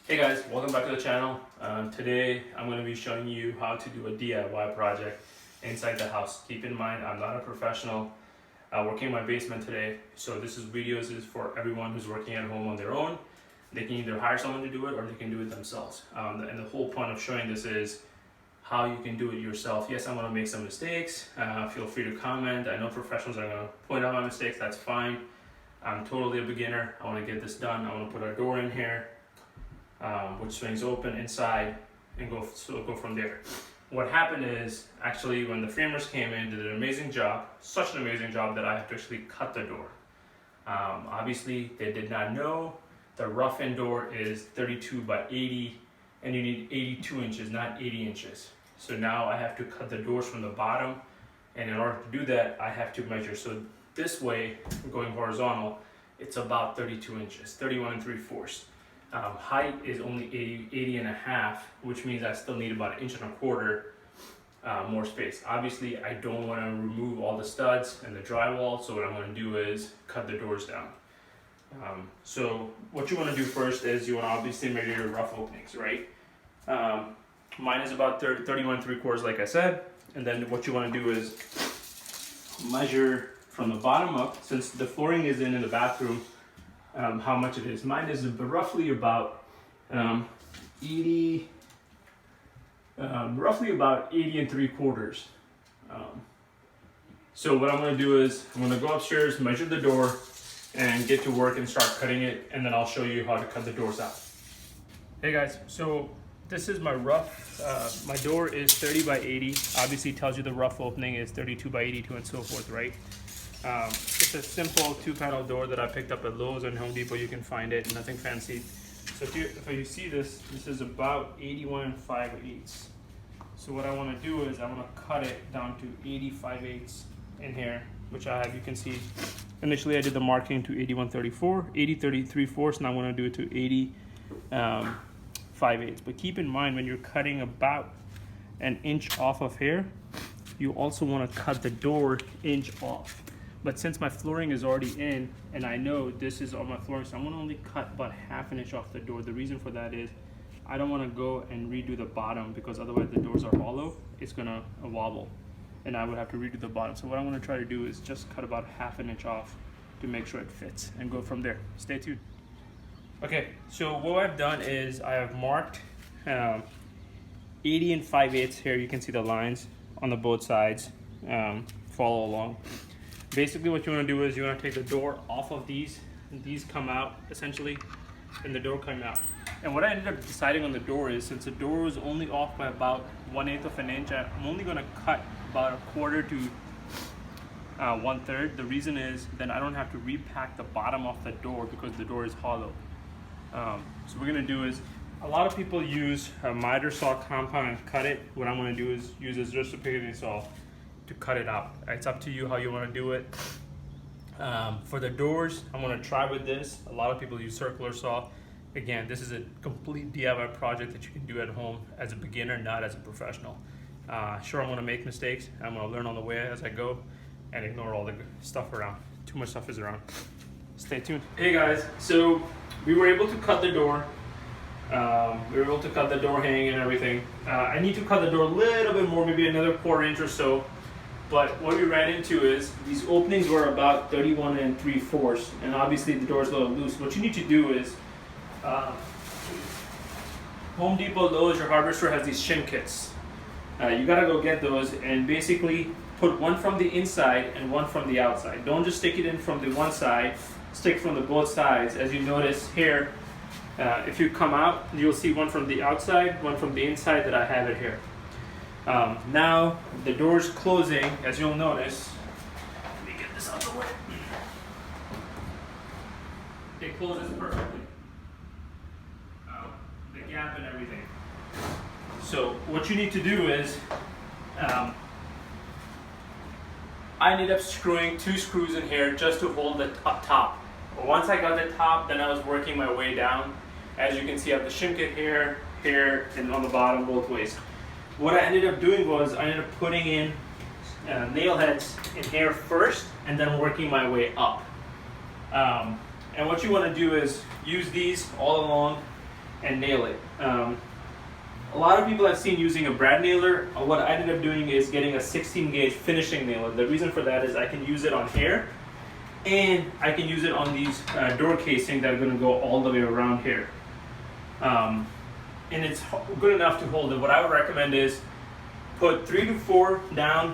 Hey guys, welcome back to the channel. Today I'm going to be showing you how to do a DIY project inside the house. Keep in mind I'm not a professional working in my basement today, so this videos is for everyone who's working at home on their own. They can either hire someone to do it or they can do it themselves. And the whole point of showing this is how you can do it yourself. Yes, I'm going to make some mistakes. Feel free to comment. I know professionals are going to point out my mistakes. That's fine. I'm totally a beginner. I want to get this done. I want to put a door in here. Which swings open inside and go from there. What happened is, actually, when the framers came in, did an amazing job, such an amazing job that I had to actually cut the door. Obviously, they did not know the rough-in door is 32 by 80, and you need 82 inches, not 80 inches. So now I have to cut the doors from the bottom, and in order to do that, I have to measure. So this way, going horizontal, it's about 32 inches, 31 3/4. Height is only 80 and a half, which means I still need about 1.25 inches more space. Obviously, I don't want to remove all the studs and the drywall, so what I'm going to do is cut the doors down. So what you want to do first is you want to obviously measure your rough openings, right? Mine is about 31 3/4, like I said, and then what you want to do is measure from the bottom up, since the flooring is in the bathroom. How much it is. Mine is roughly about 80 and 3/4. So what I'm going to do is I'm going to go upstairs, measure the door, and get to work and start cutting it, and then I'll show you how to cut the doors out. Hey guys, so this is my rough. My door is 30 by 80. Obviously tells you the rough opening is 32 by 82 and so forth, right? It's a simple 2-panel door that I picked up at Lowe's and Home Depot. You can find it, nothing fancy. So if you see this is about 81 5/8. So what I want to do is I want to cut it down to 80 5/8 in here, which I have. You can see initially I did the marking to 81 34, 80 3/4, and I want to do it to 80 5/8. But keep in mind, when you're cutting about an inch off of here, you also want to cut the door inch off. But since my flooring is already in, and I know this is on my flooring, so I'm gonna only cut about 1/2 inch off the door. The reason for that is I don't wanna go and redo the bottom, because otherwise the doors are hollow, it's gonna wobble, and I would have to redo the bottom. So what I'm gonna try to do is just cut about 1/2 inch off to make sure it fits, and go from there. Stay tuned. Okay, so what I've done is I have marked 80 and 5/8 here. You can see the lines on the both sides. Follow along. Basically what you want to do is you want to take the door off of these, and these come out essentially, and the door come out. And what I ended up deciding on the door is, since the door was only off by about 1/8 of an inch, I'm only going to cut about 1/4 to 1/3. The reason is then I don't have to repack the bottom of the door because the door is hollow. So we're going to do is, a lot of people use a miter saw compound and cut it. What I'm going to do is use a reciprocating saw to cut it out. It's up to you how you want to do it. For the doors, I'm going to try with this. A lot of people use circular saw. Again, this is a complete DIY project that you can do at home as a beginner, not as a professional. Sure, I'm going to make mistakes. I'm going to learn on the way as I go and ignore all the stuff around. Too much stuff is around. Stay tuned. Hey guys, so we were able to cut the door. We were able to cut the door hang and everything. I need to cut the door a little bit more, maybe another 1/4 inch or so. But what we ran into is these openings were about 31 3/4, and obviously the door is a little loose. What you need to do is, Home Depot, Lowe's, your hardware store has these shim kits. You gotta go get those and basically put one from the inside and one from the outside. Don't just stick it in from the one side, stick from the both sides. As you notice here, if you come out, you'll see one from the outside, one from the inside that I have it here. Now the door is closing, as you'll notice. Let me get this out of the way. It closes perfectly. The gap and everything. So what you need to do is, I ended up screwing 2 screws in here just to hold the top. But once I got the top, then I was working my way down. As you can see, I have the shim kit here, and on the bottom both ways. What I ended up doing was I ended up putting in nail heads in here first, and then working my way up. And what you want to do is use these all along and nail it. A lot of people I've seen using a brad nailer. What I ended up doing is getting a 16 gauge finishing nailer. The reason for that is I can use it on here, and I can use it on these door casing that are going to go all the way around here. And it's good enough to hold it. What I would recommend is put 3 to 4 down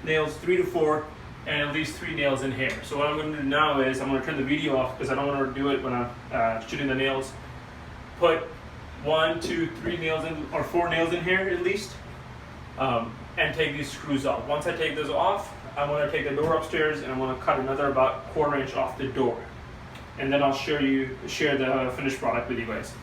nails, 3 to 4, and at least 3 nails in here. So what I'm going to do now is I'm going to turn the video off because I don't want to do it when I'm shooting the nails. Put 1, 2, 3 nails in, or 4 nails in here at least, and take these screws off. Once I take those off, I'm going to take the door upstairs and I'm going to cut another about 1/4 inch off the door, and then I'll share the finished product with you guys.